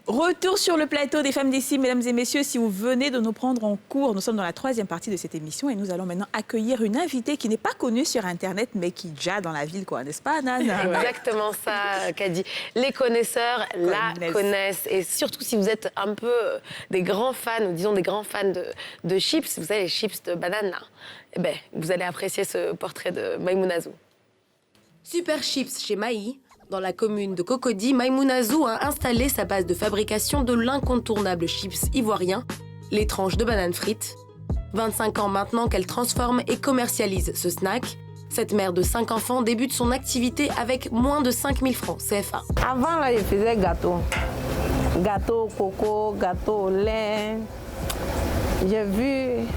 Retour sur le plateau des Femmes d'ici, mesdames et messieurs, si vous venez de nous prendre en cours, nous sommes dans la troisième partie de cette émission et nous allons maintenant accueillir une invitée qui n'est pas connue sur Internet, mais qui déjà dans la ville, quoi, n'est-ce pas, Nana? Exactement ça, Kadi. Les connaisseurs la connaissent. Et surtout si vous êtes un peu des grands fans, ou disons des grands fans de chips, vous savez, les chips de banane, là, eh ben, vous allez apprécier ce portrait de Maïmouna Zou. Super Chips chez Maï. Dans la commune de Cocody, Maïmouna Zou a installé sa base de fabrication de l'incontournable chips ivoirien, les tranches de bananes frites. 25 ans maintenant qu'elle transforme et commercialise ce snack. Cette mère de 5 enfants débute son activité avec moins de 5 000 francs CFA. Avant, là, je faisais gâteau. Gâteau au coco, gâteau au lait. J'ai vu...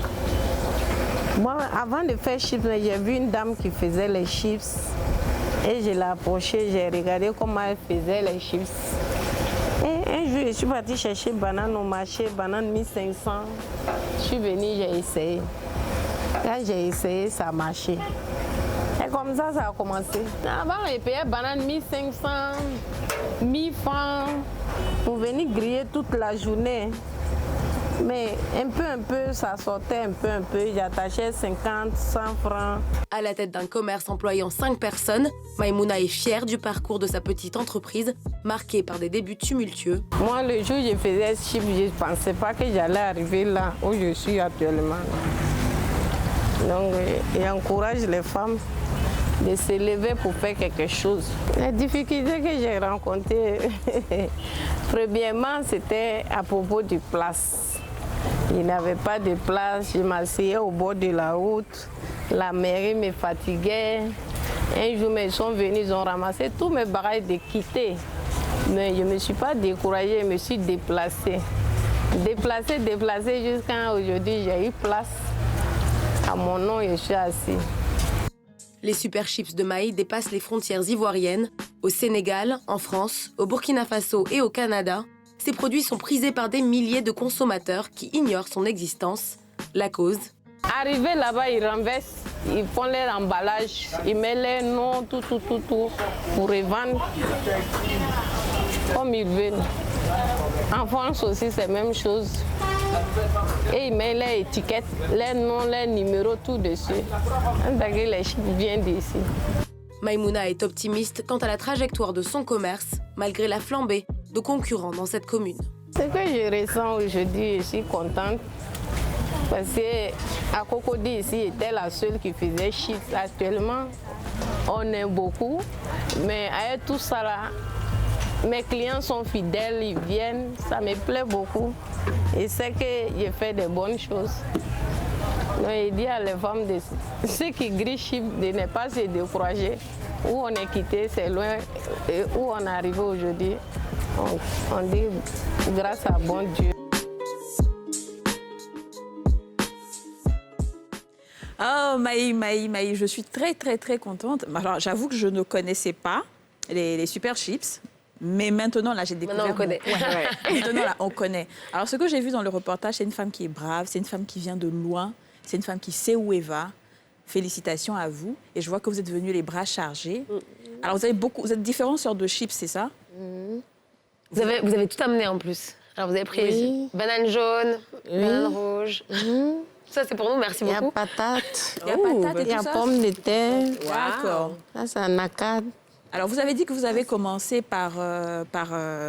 Moi, avant de faire chips, j'ai vu une dame qui faisait les chips. Et je l'ai approchée, j'ai regardé comment elle faisait les chips. Et un jour, je suis partie chercher banane au marché, banane 1500. Je suis venue, j'ai essayé. Quand j'ai essayé, ça a marché. Et comme ça a commencé. Avant, je payais banane 1500, 1000 francs pour venir griller toute la journée. Mais un peu, ça sortait un peu. J'attachais 50, 100 francs. À la tête d'un commerce employant 5 personnes, Maïmouna est fière du parcours de sa petite entreprise, marquée par des débuts tumultueux. Moi, le jour où je faisais ce chips, je ne pensais pas que j'allais arriver là où je suis actuellement. Donc, j'encourage les femmes de se lever pour faire quelque chose. Les difficultés que j'ai rencontrées, premièrement, c'était à propos de place. Il n'avait pas de place, je m'asseyais au bord de la route. La mairie me fatiguait. Un jour, ils sont venus, ils ont ramassé tous mes bagages de quitter. Mais je ne me suis pas découragée, je me suis déplacée. Déplacée jusqu'à aujourd'hui, j'ai eu place. À mon nom, je suis assise. Les super chips de Maï dépassent les frontières ivoiriennes. Au Sénégal, en France, au Burkina Faso et au Canada, ces produits sont prisés par des milliers de consommateurs qui ignorent son existence. La cause? Arrivés là-bas, ils renversent, ils font leur emballage, ils mettent les noms, tout, pour revendre comme ils veulent. En France aussi, c'est la même chose. Et ils mettent les étiquettes, les noms, les numéros, tout dessus. Les chips viennent d'ici. Maïmouna est optimiste quant à la trajectoire de son commerce, malgré la flambée de concurrents dans cette commune. Ce que je ressens aujourd'hui, je suis contente. Parce qu'à Cocody, ici, j'étais la seule qui faisait chips. Actuellement, on est beaucoup. Mais avec tout ça, là, mes clients sont fidèles, ils viennent. Ça me plaît beaucoup. Et c'est que je fais des bonnes choses. Donc, je dis à les femmes, ceux qui grillent chips, de ne pas se décourager. Où on est quitté, c'est loin. Et où on est arrivé aujourd'hui, on dit grâce à bon Dieu. Oh, Maï, je suis très contente. Alors, j'avoue que je ne connaissais pas les super chips. Mais maintenant, là, j'ai découvert... Maintenant, on connaît. Maintenant, là, on connaît. Alors, ce que j'ai vu dans le reportage, c'est une femme qui est brave, c'est une femme qui vient de loin, c'est une femme qui sait où elle va. Félicitations à vous. Et je vois que vous êtes venus les bras chargés. Alors, vous êtes différentes sortes de chips, c'est ça? Vous avez tout amené en plus. Alors, vous avez pris banane jaune, banane rouge. Ça, c'est pour nous, merci beaucoup. Il y a patate, Il y a patate et il y a tout ça? pommes de terre. D'accord. Ça, c'est un acade. Alors, vous avez dit que vous avez commencé par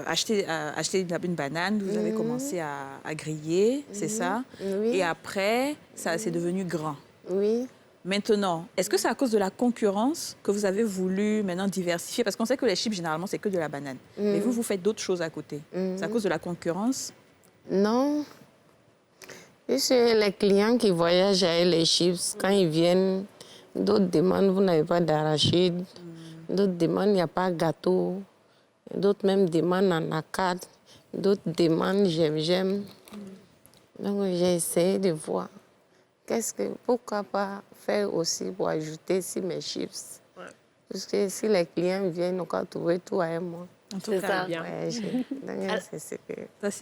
acheter une banane, vous avez commencé à griller, c'est ça? Oui. Et après, ça c'est devenu grand. Oui. Maintenant, est-ce que c'est à cause de la concurrence que vous avez voulu maintenant diversifier? Parce qu'on sait que les chips, généralement, c'est que de la banane. Mais vous faites d'autres choses à côté. C'est à cause de la concurrence? Non. C'est les clients qui voyagent avec les chips. Quand ils viennent, d'autres demandent, vous n'avez pas d'arachide. D'autres demandent, il n'y a pas de gâteau. D'autres même demandent en acade. D'autres demandent, j'aime. Donc, j'ai essayé de voir. Pourquoi pas faire aussi pour ajouter si mes chips. Ouais. Parce que si les clients viennent, on va trouver tout avec moi. C'est ça. Bien. Ouais,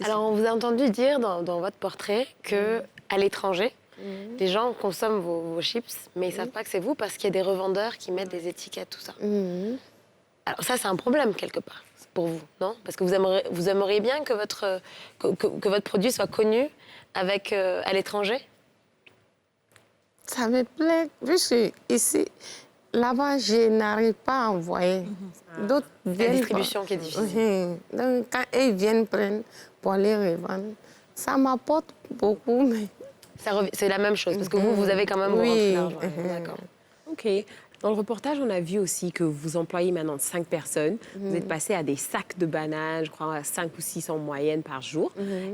alors, on vous a entendu dire dans votre portrait qu'à l'étranger, les gens consomment vos chips, mais ils ne savent pas que c'est vous parce qu'il y a des revendeurs qui mettent des étiquettes, tout ça. Alors ça, c'est un problème quelque part pour vous, non? Parce que vous aimeriez bien que votre produit soit connu à l'étranger? Ça me plaît, puisque ici, là-bas, je n'arrive pas à envoyer. D'autres La viennent. distribution qui est difficile. Donc, quand ils viennent prendre pour les revendre, ça m'apporte beaucoup, mais... C'est la même chose, parce que vous avez quand même rentré l'argent. D'accord. OK. Dans le reportage, on a vu aussi que vous employez maintenant 5 personnes. Vous êtes passé à des sacs de bananes, je crois, à 5 ou 6 en moyenne par jour.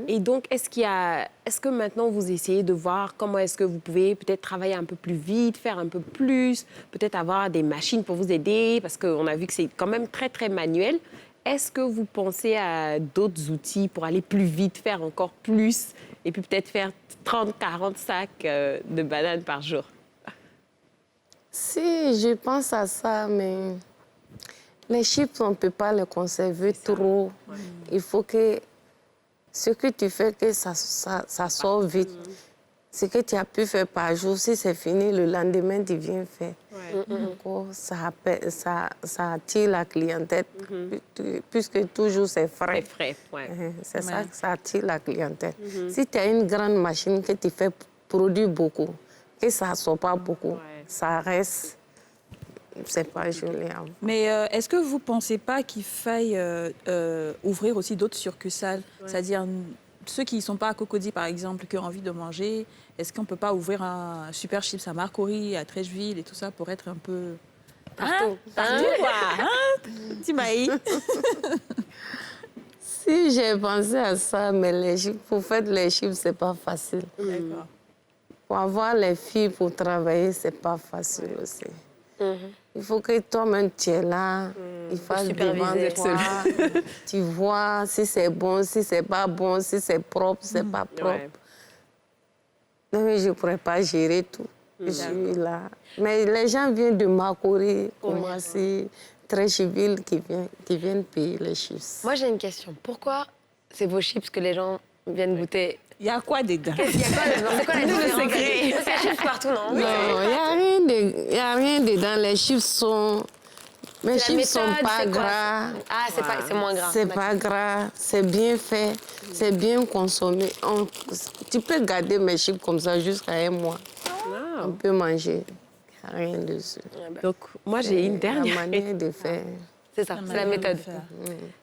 Et donc, est-ce que maintenant, vous essayez de voir comment est-ce que vous pouvez peut-être travailler un peu plus vite, faire un peu plus, peut-être avoir des machines pour vous aider, parce qu'on a vu que c'est quand même très, très manuel. Est-ce que vous pensez à d'autres outils pour aller plus vite, faire encore plus, et puis peut-être faire 30, 40 sacs de bananes par jour? Si, je pense à ça, mais les chips, on ne peut pas les conserver trop. Il faut que ce que tu fais, que ça sort vite. Ce que tu as pu faire par jour, si c'est fini, le lendemain, tu viens faire. Donc, ça attire la clientèle, puisque toujours c'est frais. C'est frais, ouais. C'est ça que ça attire la clientèle. Si tu as une grande machine que tu fais produire beaucoup, que ça ne sort pas beaucoup, ça reste, c'est pas joli. Mais est-ce que vous ne pensez pas qu'il faille ouvrir aussi d'autres succursales? C'est-à-dire ceux qui ne sont pas à Cocody, par exemple, qui ont envie de manger, est-ce qu'on ne peut pas ouvrir un Super Chips à Marcory, à Trècheville et tout ça pour être un peu... Partout. Partout, quoi, hein? Timaï. Si j'ai pensé à ça, mais les chips, pour faire les chips, c'est pas facile. D'accord. Pour avoir les filles pour travailler, c'est pas facile aussi. Il faut que toi-même, tu es là, il faut devant toi, tu vois si c'est bon, si c'est pas bon, si c'est propre, si c'est pas propre. Mais je ne pourrais pas gérer tout. Je suis là. Mais les gens viennent de Marcory, Koumassi, Trècheville qui viennent payer les chips. Moi, j'ai une question. Pourquoi c'est vos chips que les gens viennent goûter? Il y a quoi dedans? Il y a quoi dedans? C'est quoi la différence? Parce qu'il y a chips partout, non? Non, il n'y a rien dedans. Les chips sont... Mes chips ne sont pas gras. Ah, c'est moins gras. C'est pas gras, c'est bien fait, c'est bien consommé. Tu peux garder mes chips comme ça jusqu'à un mois. On peut manger. Il n'y a rien dessus. Donc, moi, j'ai une dernière La manière de faire. C'est ça, c'est la méthode.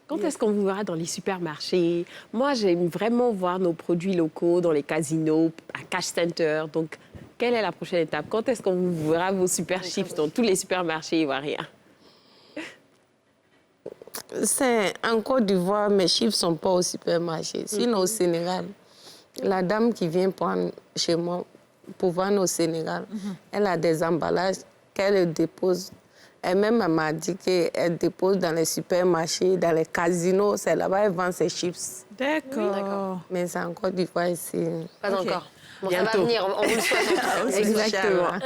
Quand est-ce qu'on vous verra dans les supermarchés? Moi, j'aime vraiment voir nos produits locaux dans les casinos, à Cash Center. Donc, quelle est la prochaine étape? Quand est-ce qu'on vous verra vos super chips dans tous les supermarchés ivoiriens? En Côte d'Ivoire, mes chips ne sont pas au supermarché. Sinon, au Sénégal, la dame qui vient prendre chez moi pour vendre au Sénégal, elle a des emballages qu'elle dépose. Elle-même, elle m'a dit qu'elle dépose dans les supermarchés, dans les casinos. C'est là-bas qu'elle vend ses chips. D'accord. Mais c'est en Côte d'Ivoire ici. Pas encore. Bon, ça va Bientôt. venir, on vous le souhaite. Exactement.